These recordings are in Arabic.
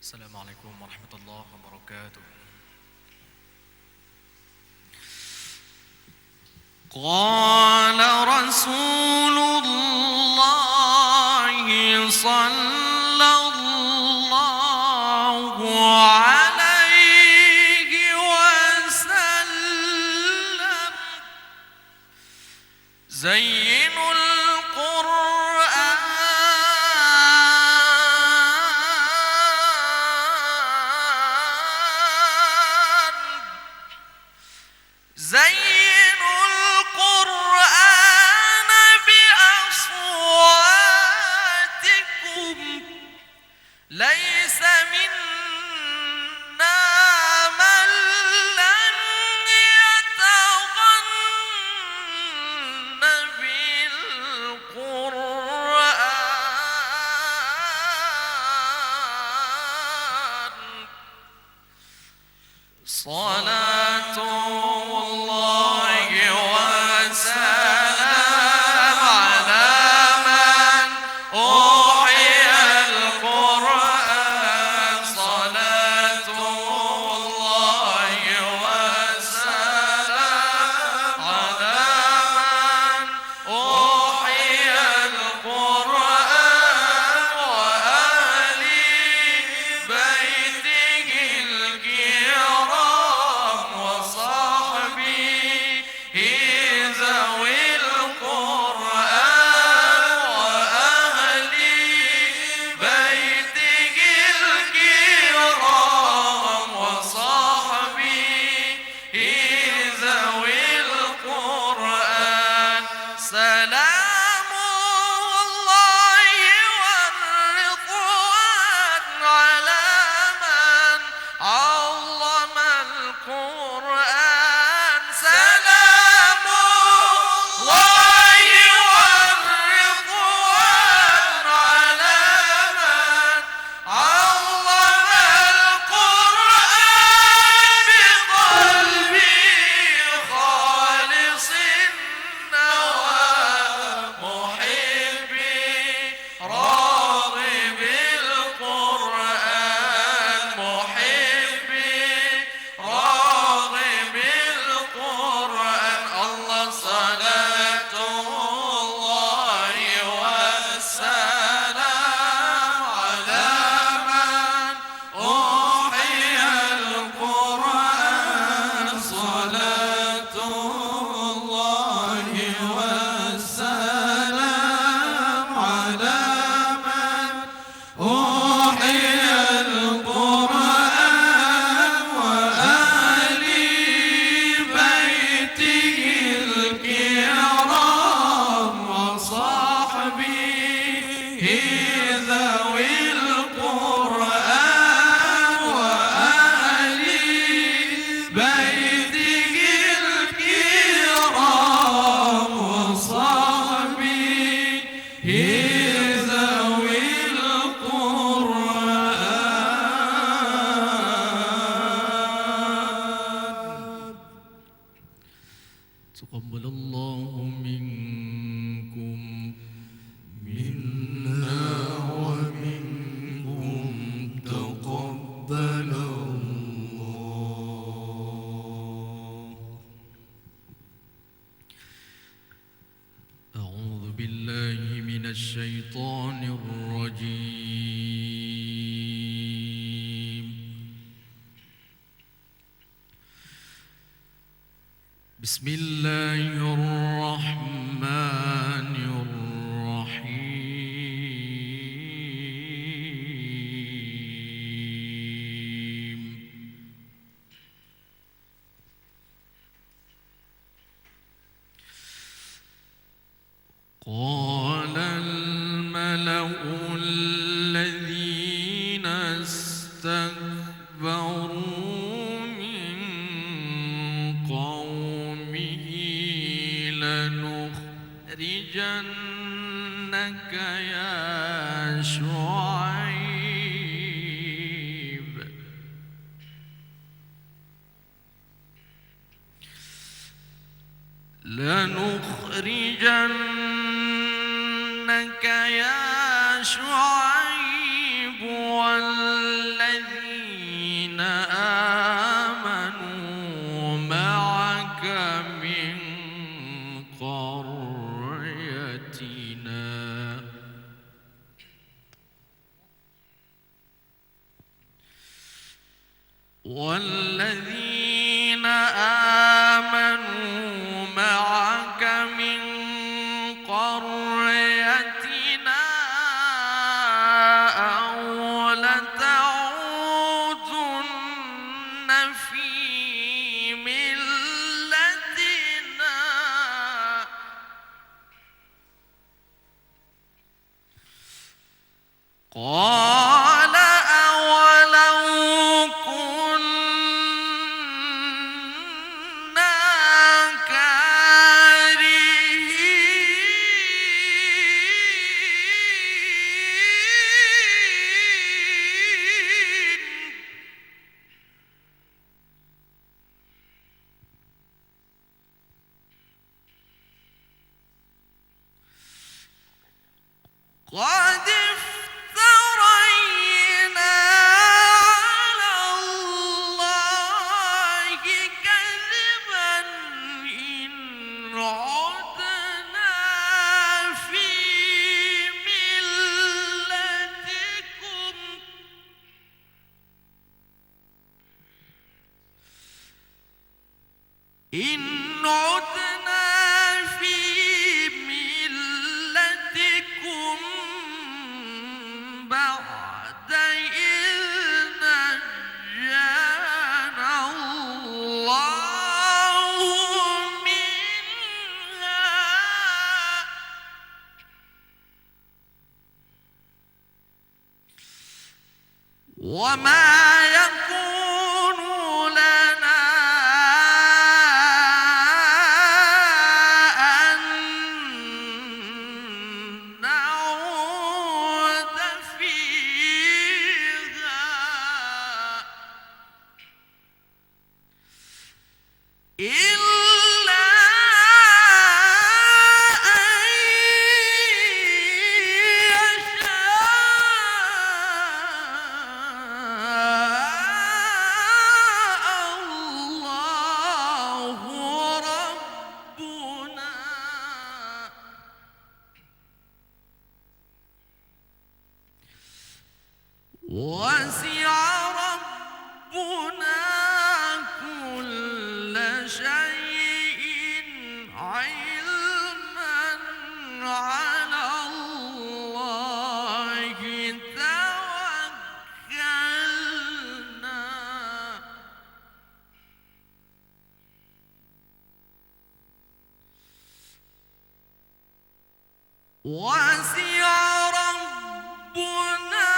السلام عليكم ورحمة الله وبركاته. قال رسول الله صلى الله عليه وسلم: زينوا القرآن بأصواتكم، ليس منا من لم يتغن بالقرآن. صلاة الله وسلام على من أوحي القرآن. صلاة الله وسلام على من أوحي القرآن وآل بيته الكرام وصحبه ذوي القرآن وأهل بيته الكرام وصحبه ذوي القرآن. سلام الله والرضوان على من علم القرآن. سلام الله والرضوان على من علم القرآن بقلبي خالص النوى محبي راغب القرآن. محبي راغب القرآن. الله صلاة الله والسلام على من أوحي القرآن. صلاة الله والسلام على من أوحي القرآن وآل بيته الكرام وصحبه ذوي القرآن وآل بيته الكرام وصحبه ذوي القرآن. تقبل الله منكم منا ومنكم تقبل الله. أعوذ بالله من الشيطان الرجيم. بسم الله الرحمن الرحيم. قال الملأ الذين استكبروا من قومه لنخرجنك يا شعيب. لنخرجنك يا شعيب والذين والذين آمنوا معك من قريتنا أو لتعودن في ملتنا قال أولو كنا كارهين قد افترينا على الله كذبا إن عدنا في ملتكم إن عدنا في ملتكم بعد إذ نجانا الله منها وما يكون لنا أن نعود فيها إلا أن يشاء الله ربنا وسع ربنا كل شيء علما على الله توكلنا وسع ربنا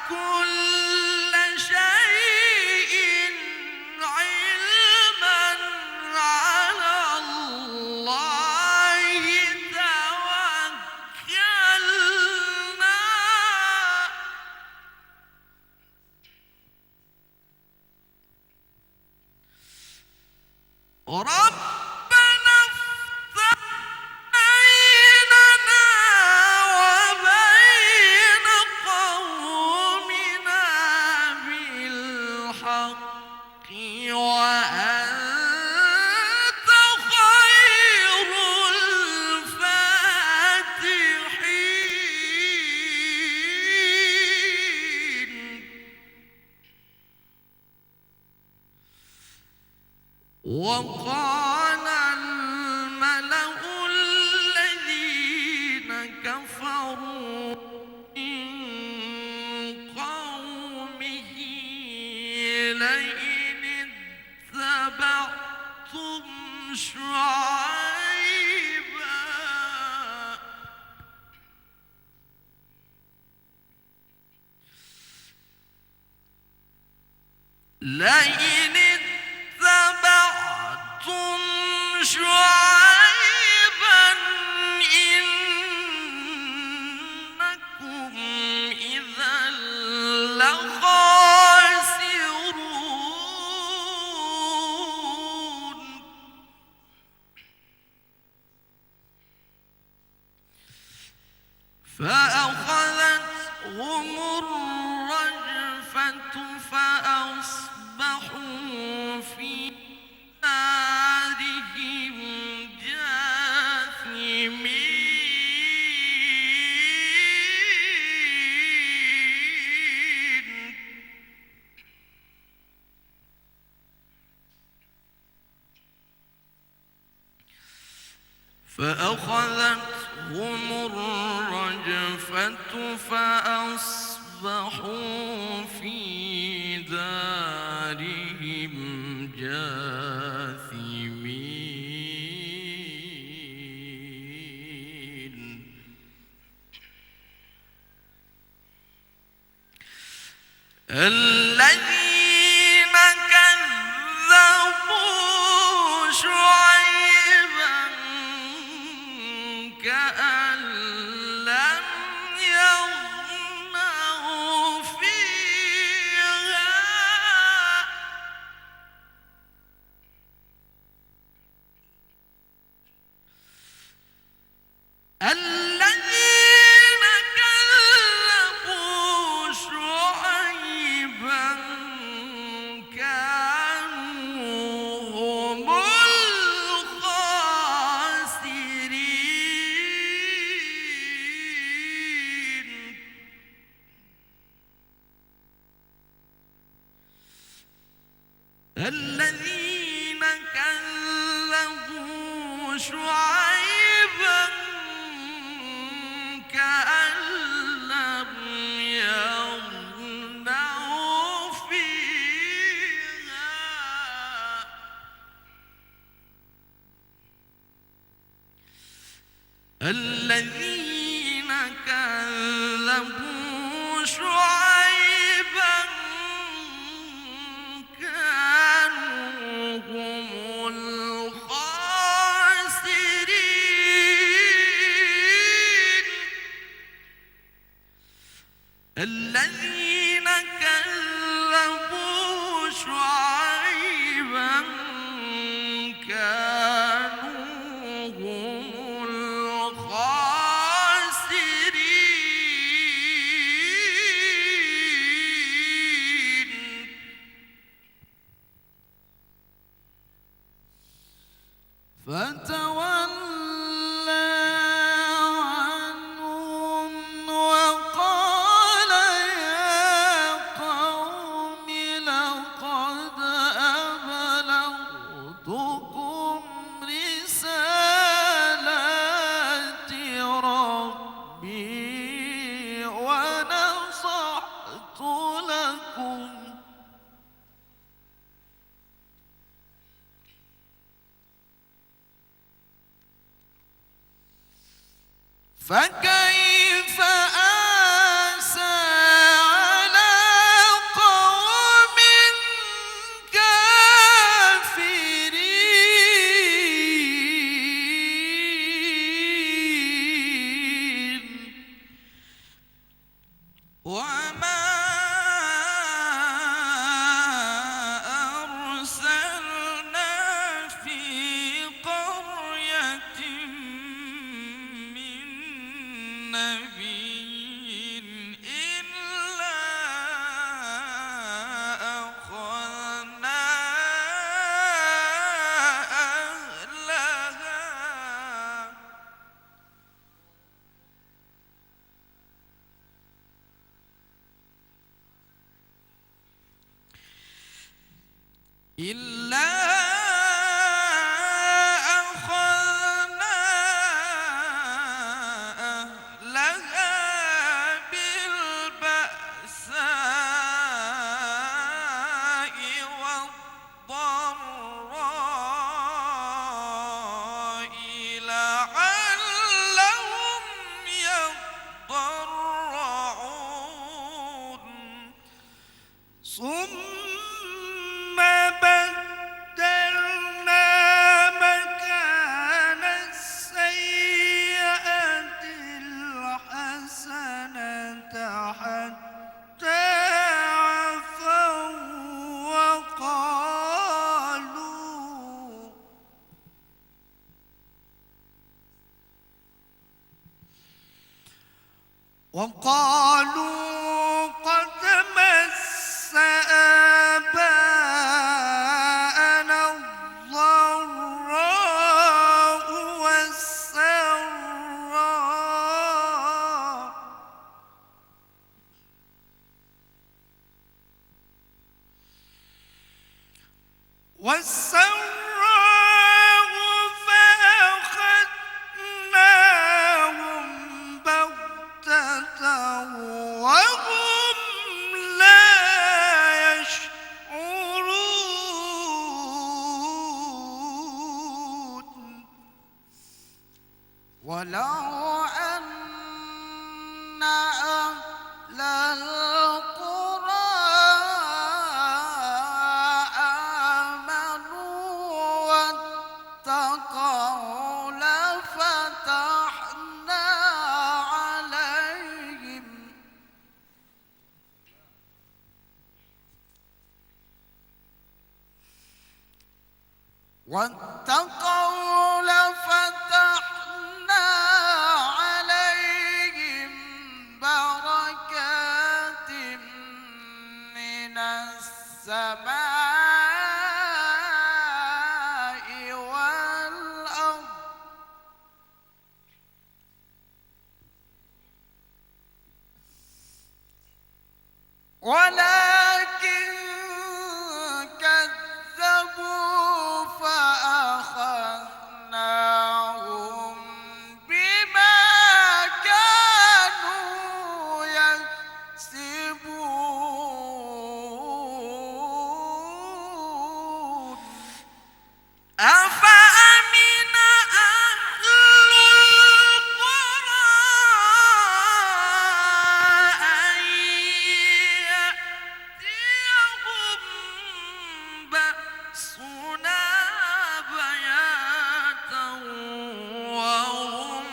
كل شيء علما على الله توكلنا ربنا افتح بيننا وبين قومنا بالحق وأنت خير الفاتحين وقال الملأ الذين كفروا من قومه لئن اتبعتم شعيبا لئن اتبعتم شعيبا إنكم إذا لخاسرون فأخذتهم الرجفة فأصبحوا في دارهم جاثمين فأخذتهم الرجفة فأصبحوا في دارهم جاثمين. الذين كذبوا شعيبا كأن لم يغنوا فيها. الذين كذبوا شعيبا كانوا هم الخاسرين. الذين كذبوا شعيبا كأن لم يغنوا فيها. الذين كذبوا شعيبا كانوا هم الخاسرين. الذين كذبوا شعيبا كانوا هم الخاسرين. فتولى عنهم وقال يا قوم لقد أبلغتكم رسالات ربي ونصحت لكم فكيف آسى على قوم كافرين. وما أرسلنا في قرية من نبي إلا أخذنا أهلها بالبأساء والضراء لعلهم يضرعون. ثم بدلنا مكان السيئة الحسنة حتى عفوا وقالوا قد مس آباءنا الضراء والسراء فأخذناهم واتقوا لفتحنا عليهم بركات من السماء والأرض ولكن كذبوا فأخذناهم بما كانوا يكسبون أفأمن أهل القرى أن يأتيهم بأسنا بياتا وهم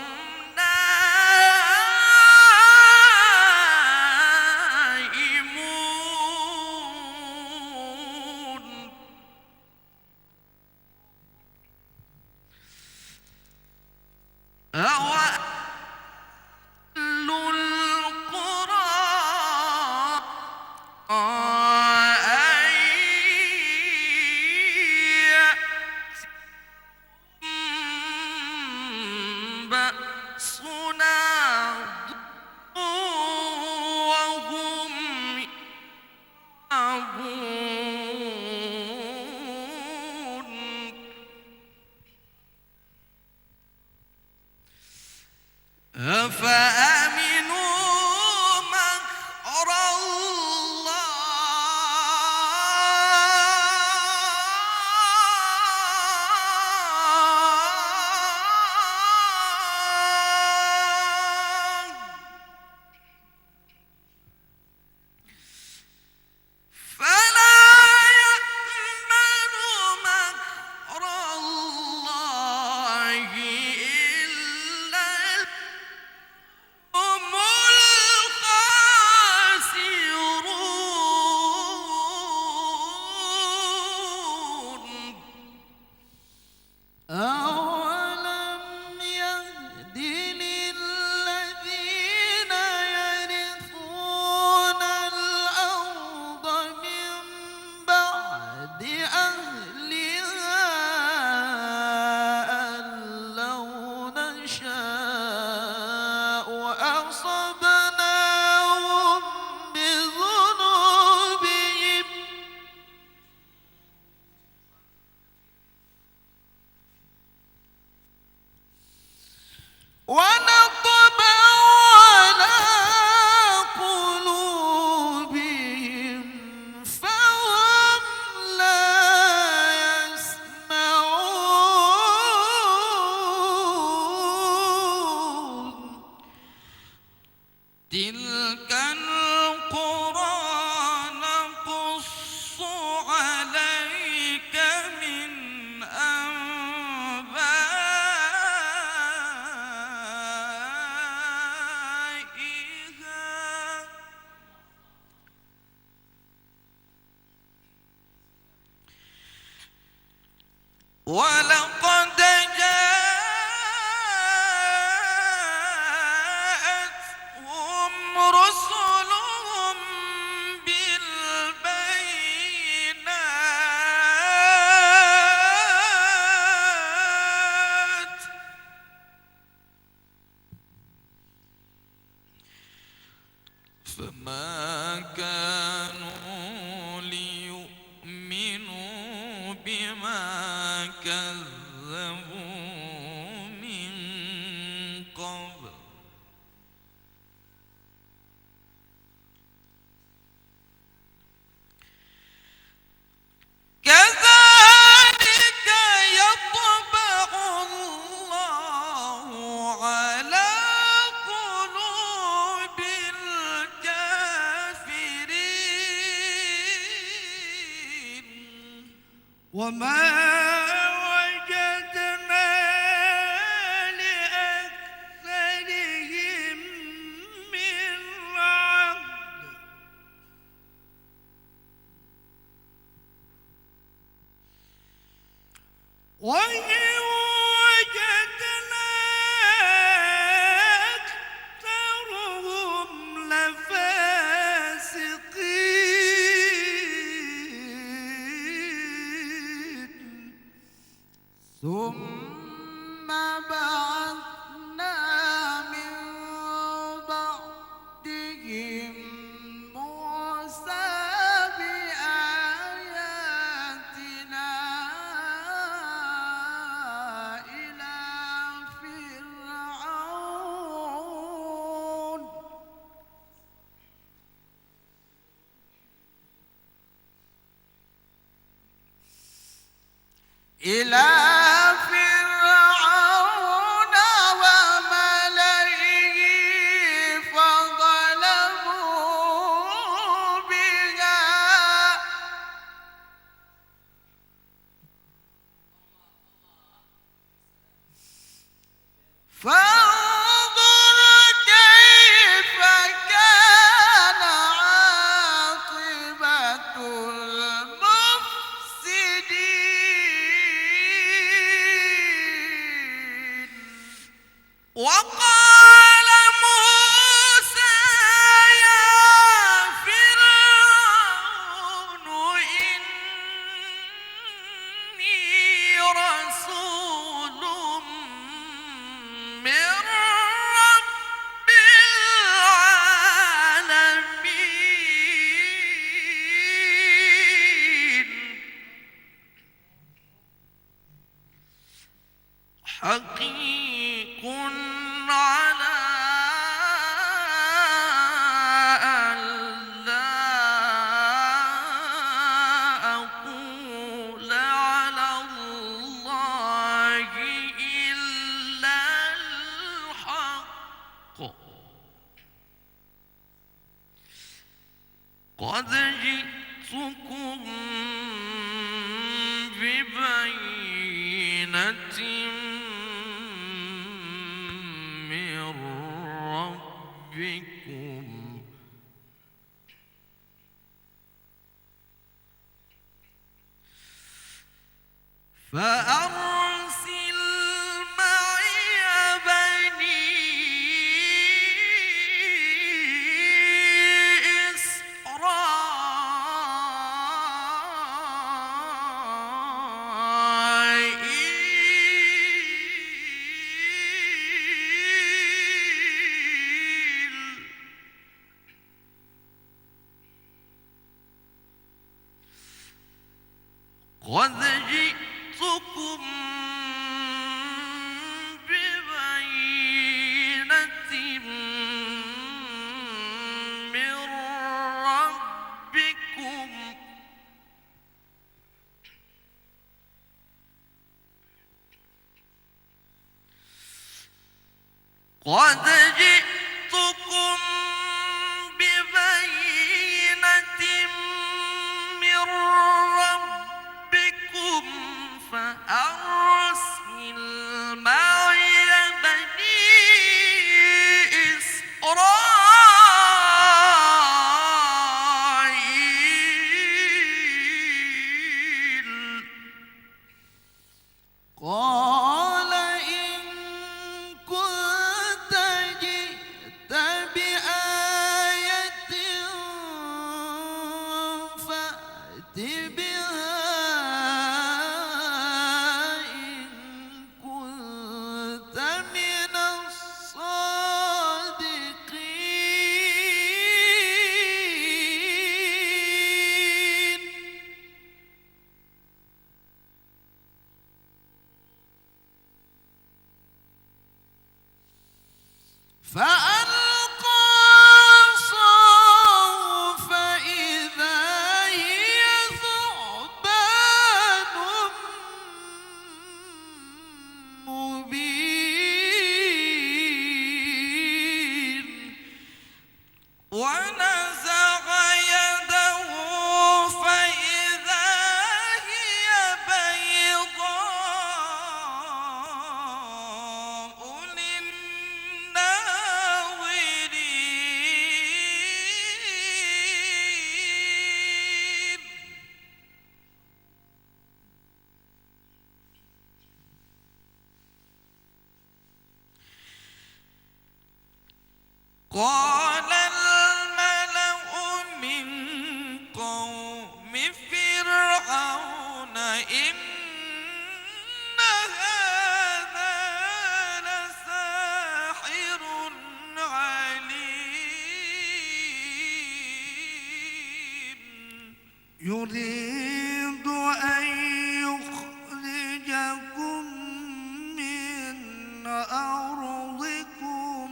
نائمون أَوَأَهْلُ الْقُرَىٰ أَن يَأْتِيَهُم بَأْسُنَا ضُحًى وَهُمْ يَلْعَبُونَ أفأمنوا مكر الله فلا يأمن مكر الله إلا هم الخاسرون أولم يهد للذين يرثون الأرض من بعد أهلها أن لو نشاء أصبناهم بذنوبهم ونطبع على قلوبهم فهم لا يسمعون تلك القرى نقص عليك من أنبائها ولقد جاءتهم رسلهم بالبينات فما كانوا ليؤمنوا بما كذبوا من قبل كذلك يطبع الله على قلوب الكافرين وما وجدنا لأكثرهم من عهد وإن وجدنا أكثرهم لفاسقين ثم بعثنا من بعدهم موسى بآياتنا إلى فرعون وملئه فظلموا بها فانظر كيف كان عاقبة المفسدين وقال موسى يا فرعون إني رسول من رب العالمين حقيق على أن لا أقول على الله إلا الحق قد جئتكم ببينة من ربكم فأرسل معي بني إسرائيل قد جئتكم ببينة من ربكم قد جئتكم ببينة من ربكم فأرسل معي بني إسرائيل قال إن كنت جئت بآية فأت بها إن كنت من الصادقين فألقى عصاه فإذا هي ثعبان قال الملأ من قوم فرعون إن هذا لساحر عليم يريد أن يخرجكم من أرضكم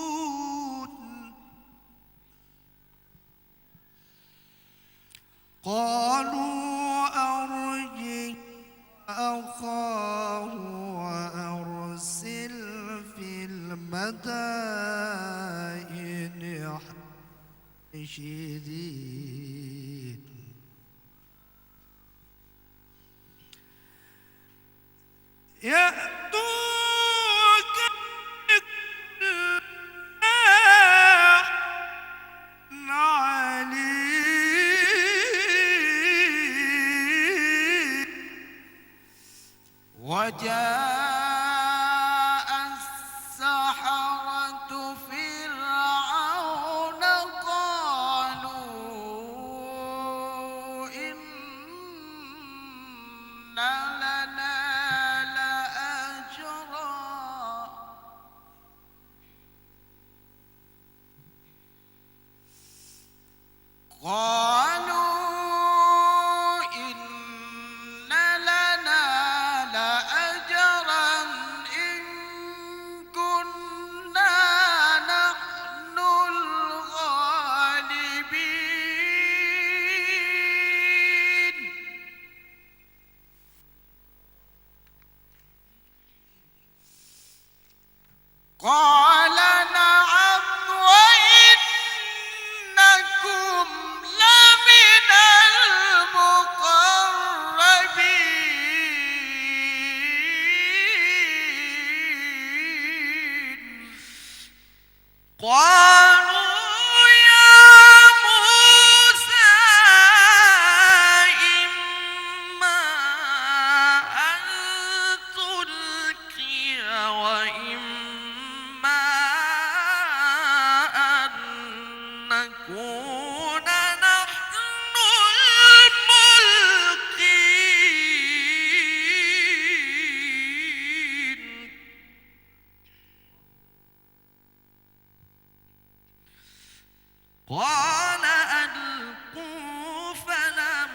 تأمرون قالوا أرجه أخاه وأرسل في المدائن حاشرين يأتوك بكل عليم وجاء السحرة فرعون قالوا إن لنا لأجرا قالوا إن لنا لأجرا إن كنا نحن الغالبين قال نعم وإنكم لمن المقربين قالوا يا موسى إما أن تلقي وإما أن نكون نحن الملقين قال ألقوا فلما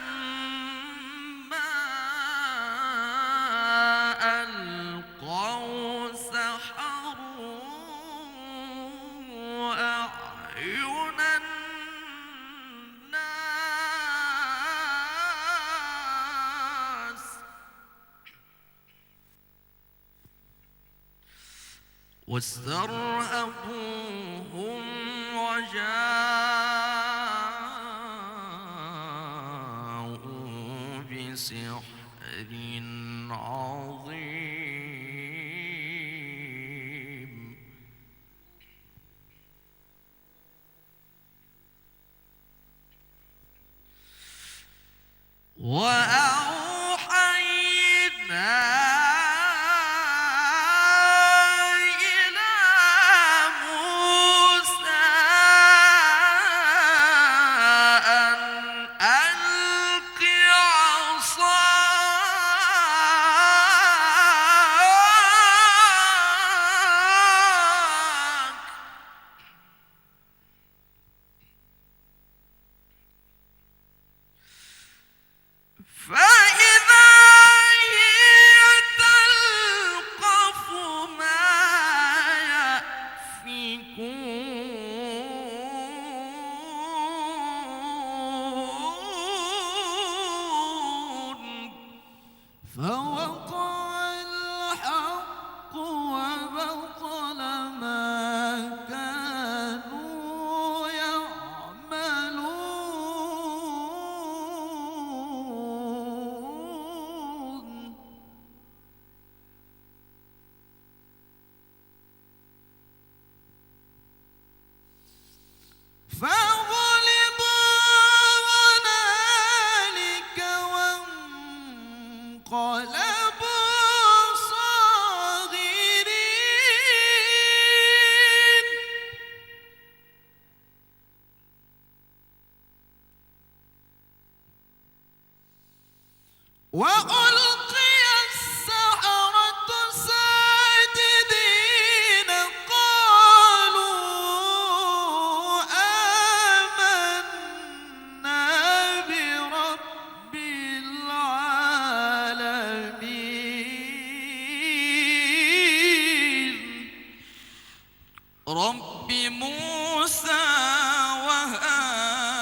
ألقوا سحروا أعين الناس واسترهبوهم وجاءوا بسحر عظيم وأوحينا إلى موسى أن ألق عصاك رب موسى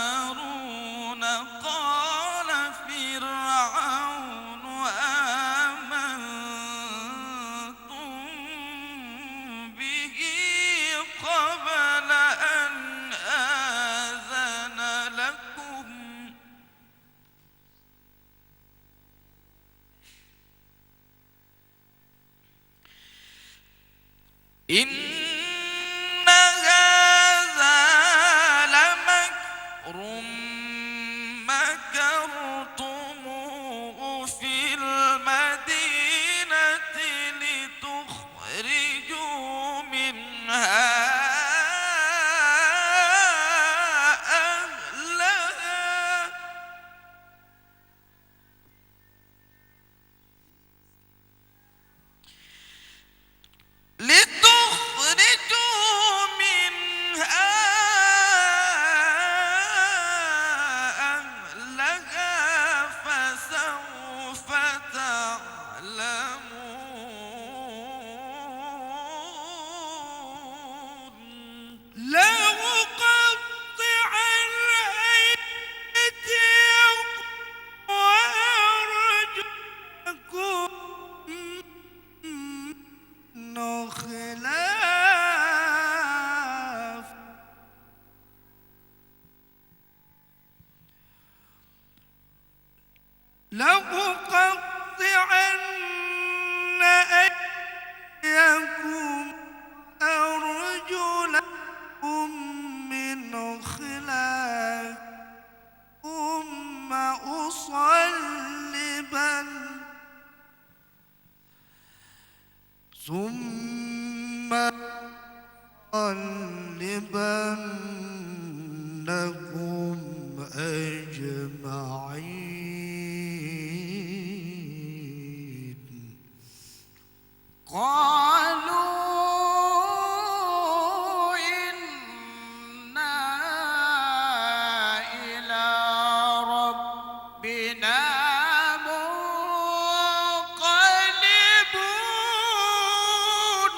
وهارون قال فرعون آمنتم به قبل أن آذن لكم إن هذا لمكر مكرتموه في المدينة لتخرجوا منها أهلها فسوف تعلمون لأقطعن أيديكم وأرجلكم من خلاف لأقطعن أيديكم أرجلكم من خلاف ثم أصلبنكم أجمعين قالوا إنا إلى ربنا منقلبون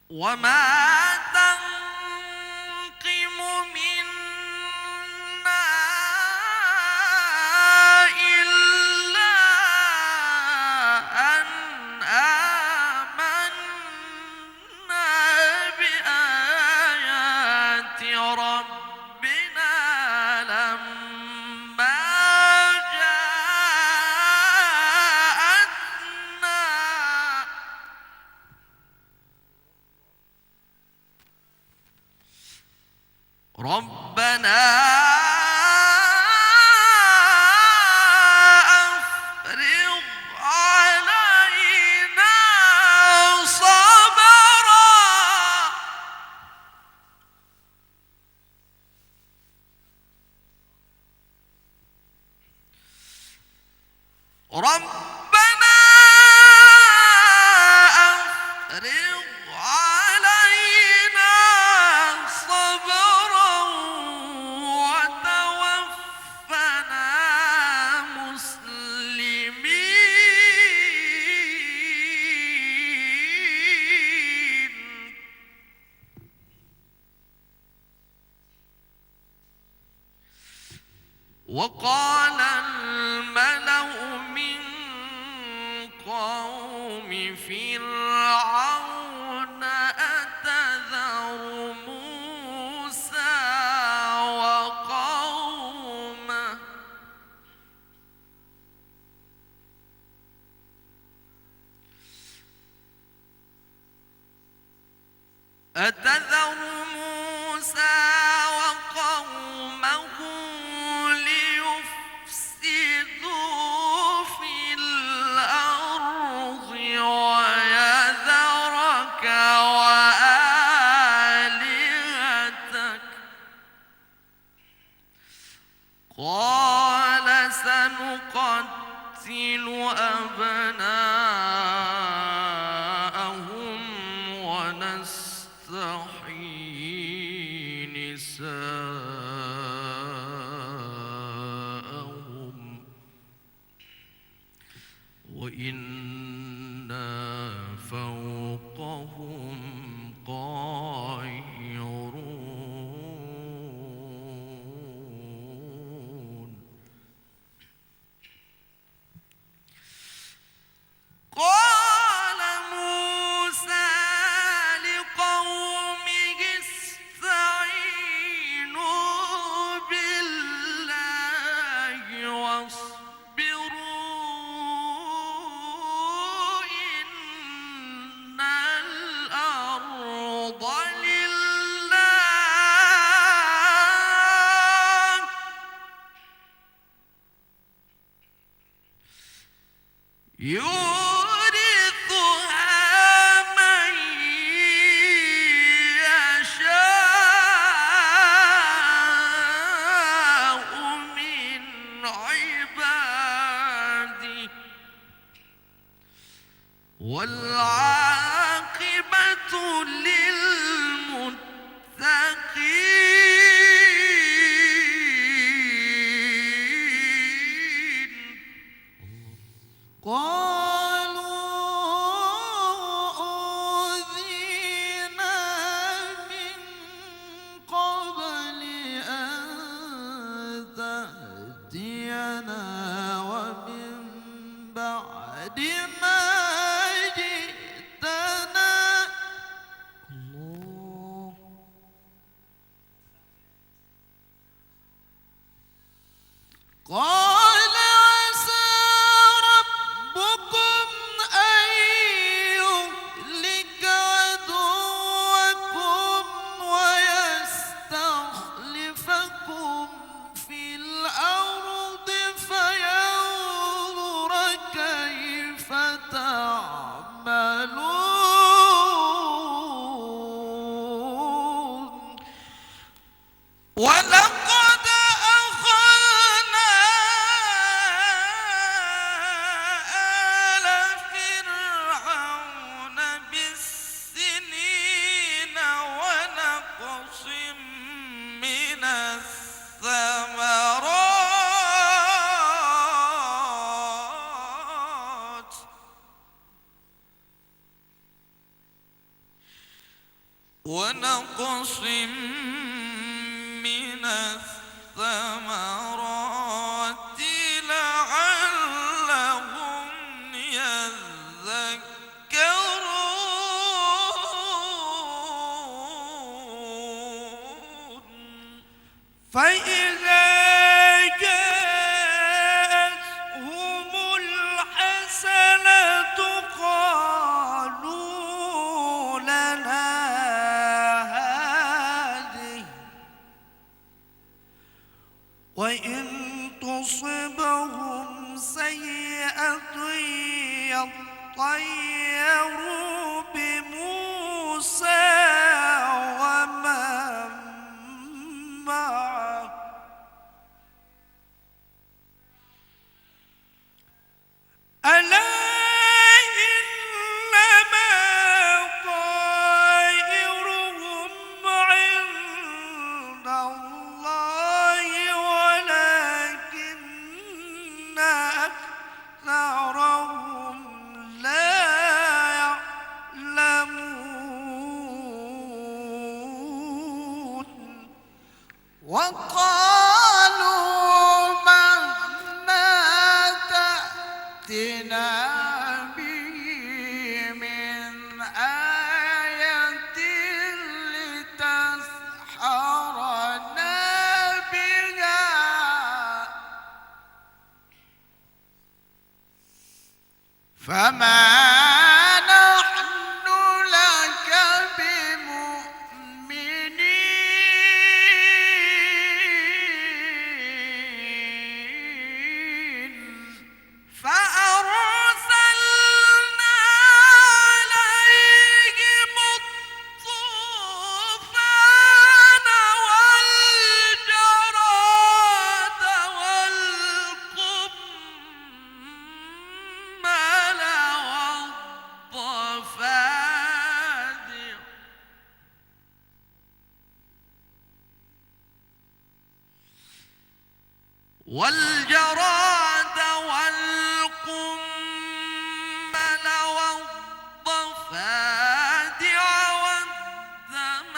وما تنقم منا إلا أن آمنا بآيات ربنا لما جاءتنا ربنا أفرغ علينا صبرا ربنا أفرغ علينا صبرا وتوفنا مسلمين وقال الملأ من قوم فرعون أتذر موسى وقومه ليفسدوا في الأرض ويذرك وآلهتك قال سنقتل أبناءهم ونستحيي نساءهم وإنا فوقهم قاهرون قال موسى لقومه استعينوا بالله واصبروا إن الأرض لله يورثها من يشاء من عباده والعاقبة للمتقين قالوا أوذينا من قبل أن تأتينا ومن بعد ما جئتنا الله قال عسى ربكم أن يهلك عدوكم ويستخلفكم في الأرض فينظر كيف تعملون ولقد أخذنا آل فرعون بالسنين ونقص من الثمرات ونقص من الثمرات لعلهم يذكرون فإذا جاءتهم الحسنة قالوا لنا هذه وإن تصبهم سيئة يطيروا بموسى ومن معه ألا إنما طائرهم عند الله ولكن أكثرهم لا يعلمون وقالوا مهما تأتنا به من آية لتسحرنا بها فما نحن لك بمؤمنين فأرسلنا عليهم الطوفان والجراد والجراد والقمل والضفادع والدم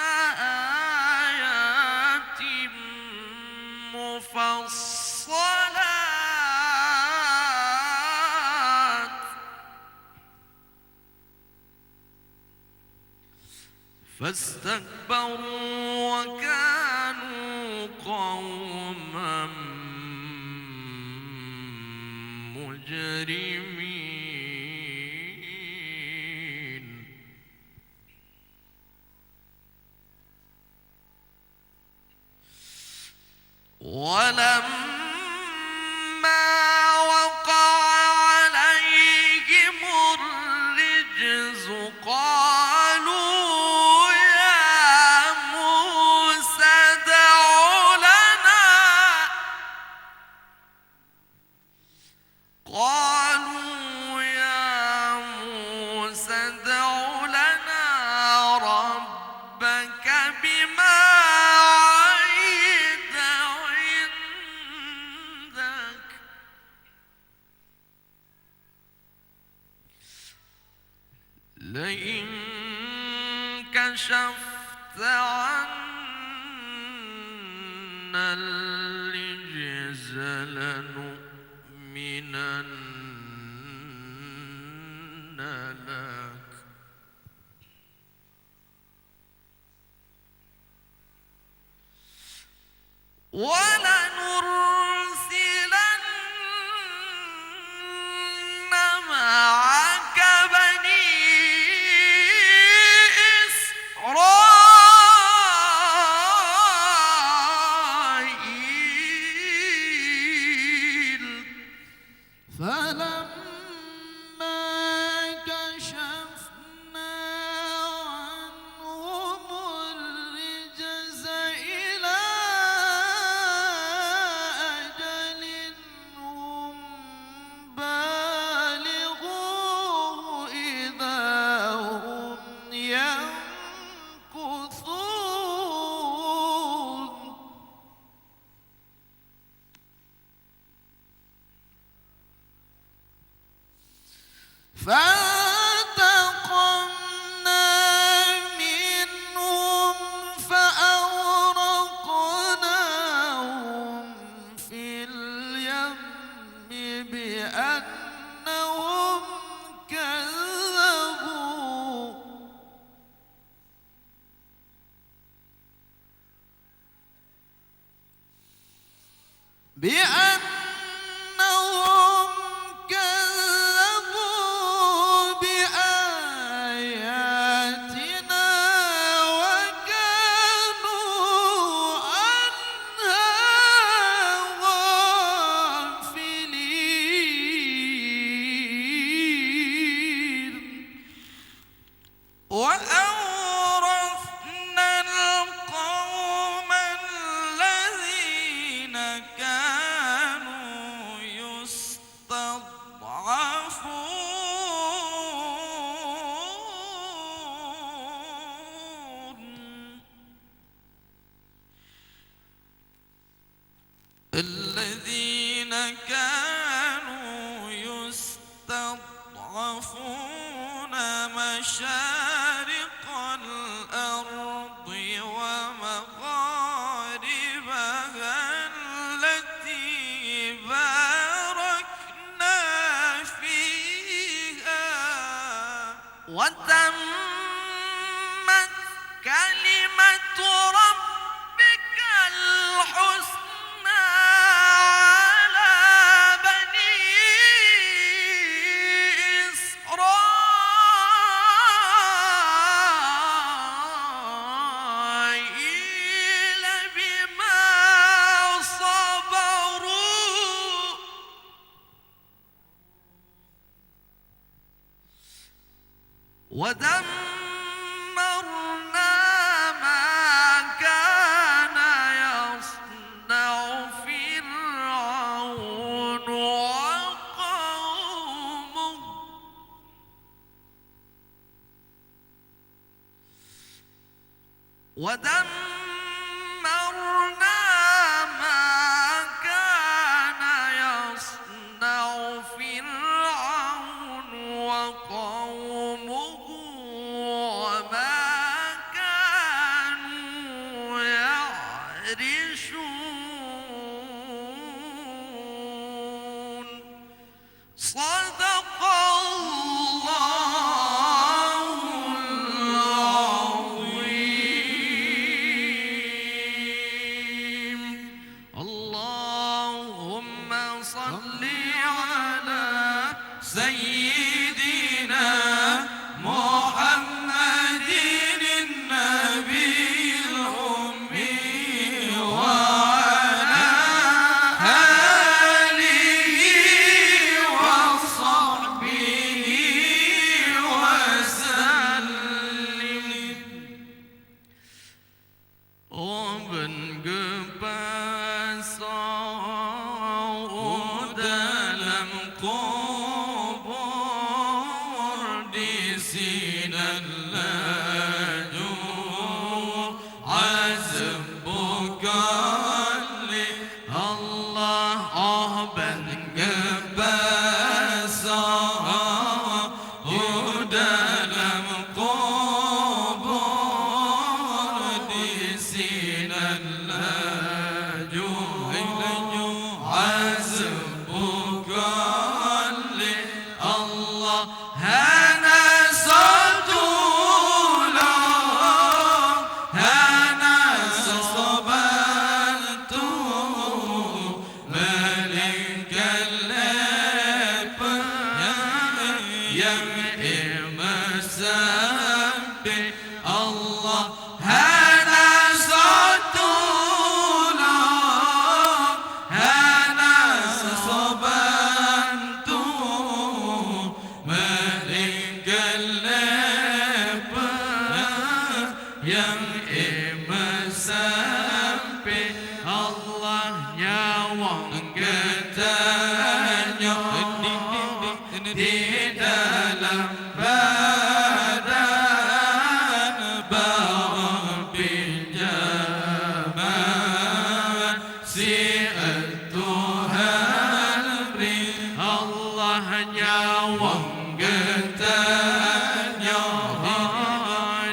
آيات مفصلات فاستكبروا وكانوا قوما مجرمين ولما وقع عليهم الرجز قالوا يا موسى ادع لنا ربك بما عهد عندك لئن كشفت عنا الرجز لنؤمنن لك ولنرسلن معك بني إسرائيل فلما كشفنا عنهم الرجز إلى أجل هم بالغوه إذا هم ينكثون فانتقمنا منهم فأغرقناهم في اليم بأنهم كذبوا بآياتنا وكانوا عنها غافلين وأورثنا القوم الذين كانوا يستضعفون مشارق الأرض ومغاربها التي باركنا فيها وتمت كلمة ربك الحسنى على بني إسرائيل بما صبروا ودمرنا ما كان يصنع فرعون وقومه ودمرنا ما كان سيدنا محمد النبي الأمي وعلى آله وصحبه وسلم. Oben gepasau dalam kubur di sinan laju azbuka li Allah. Oben gepasau dalam kubur di sinan laju azbuka li Allah. Hana saltula hana sabantu malik al-lab yang imasabbi Allah. Hana saltula hana sabantu malik al-lab yang imasabbi Allah. Nyawang katanya di dalam badan barang pinjaman si Tuhan beri Allah. Nyawang katanya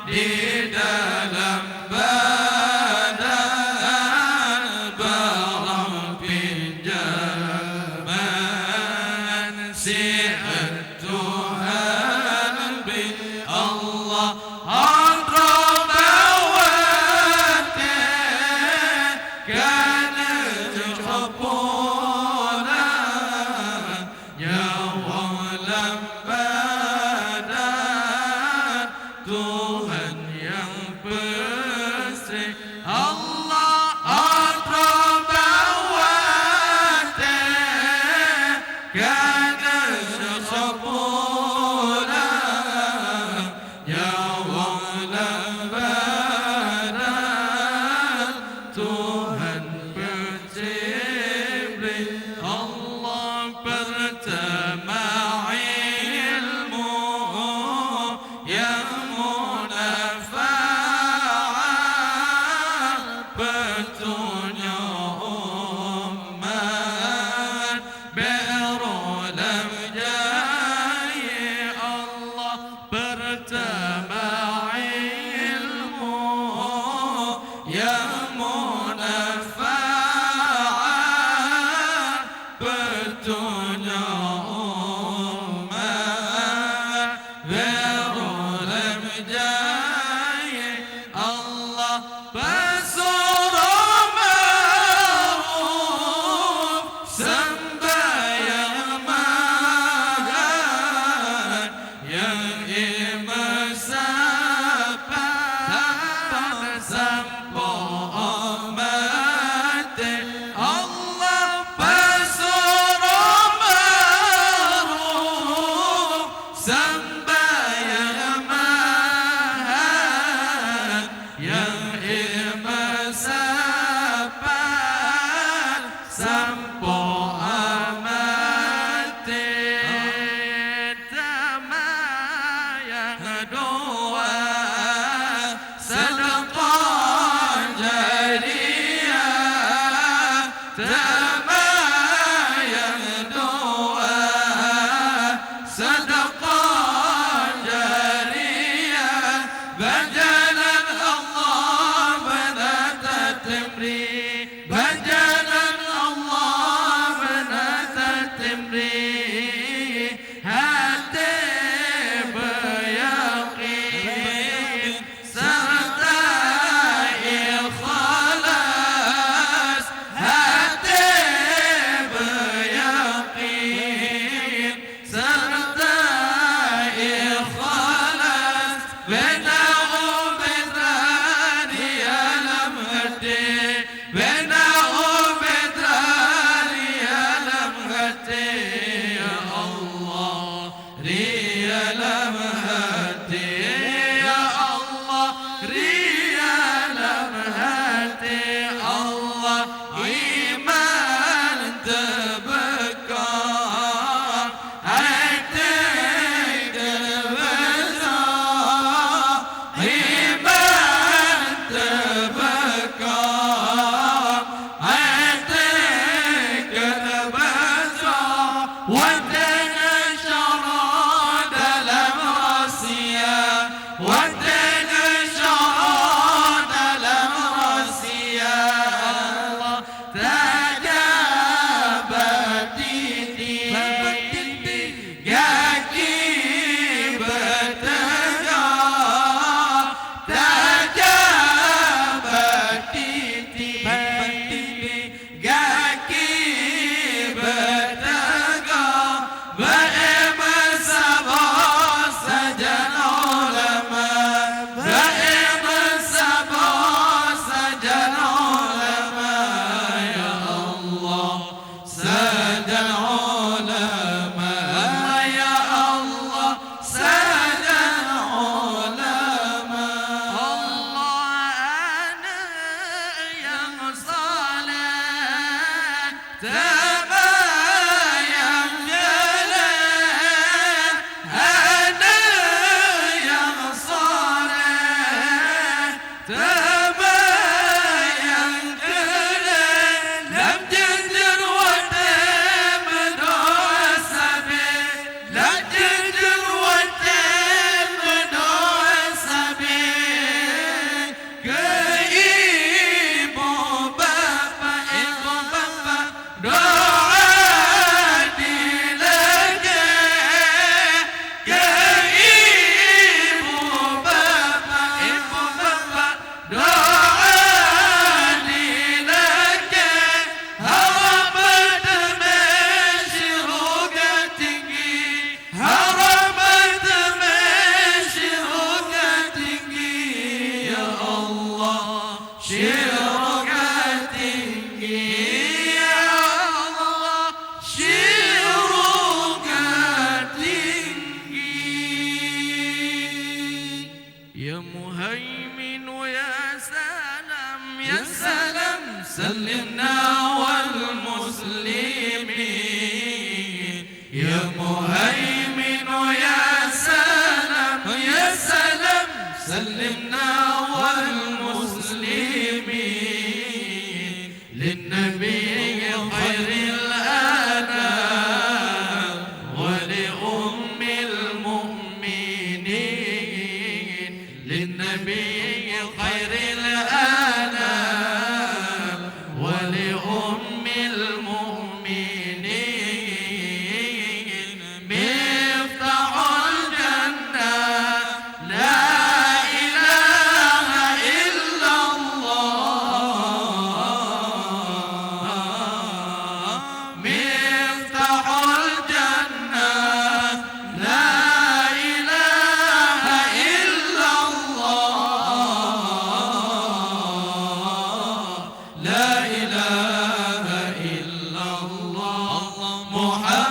di dalam badan barang pinjaman si Tuhan beri Allah. Antrobawate kana jahapona nyawang lambadan Tuhan yang bersih Allah. Antrobawate kana jahapona nyawang lambadan Tuhan bersih Allah. Pertama ilmu yang munafa'ah petunjuk umat berulang jaya Allah. Pertama ilmu yang munafa'ah petunjuk umat berulang jaya Allah. Pesuruh ma'ruf sembahyang makan yang imasapan sampo mati Allah. Pesuruh ma'ruf sembahyang makan yang imasapan sampo amati. Tamayang doa sedekah jariyah. Tamayang doa sedekah jariyah. Banjalan Allah benata temri. Banjalan Allah benata temri. Hati beryakin serta ikhlas. Hati تباين جله أنا يا صالح تباين جله لم تنذر وتم نوسبي لم تنذر وتم نوسبي كيبو بابا إبو بابا نوعدي لك كيبو بابا إبو بابا نوعدي لك هربت ماشي روقتك هربت ماشي روقتك يا الله شروقتك يا الله شروقتك يا مهيمن ويا سلام يا سلام سلمنا والمسلمين يا مهيمن ويا سلام يا سلام سلمنا والمسلمين للنبي خير الأنام ولأم المؤمنين للنبي خير الأنام ولأم المؤمنين مفتاح الجنة لا إله إلا الله مفتاح الجنة لا إله إلا الله لا إله إلا الله محمد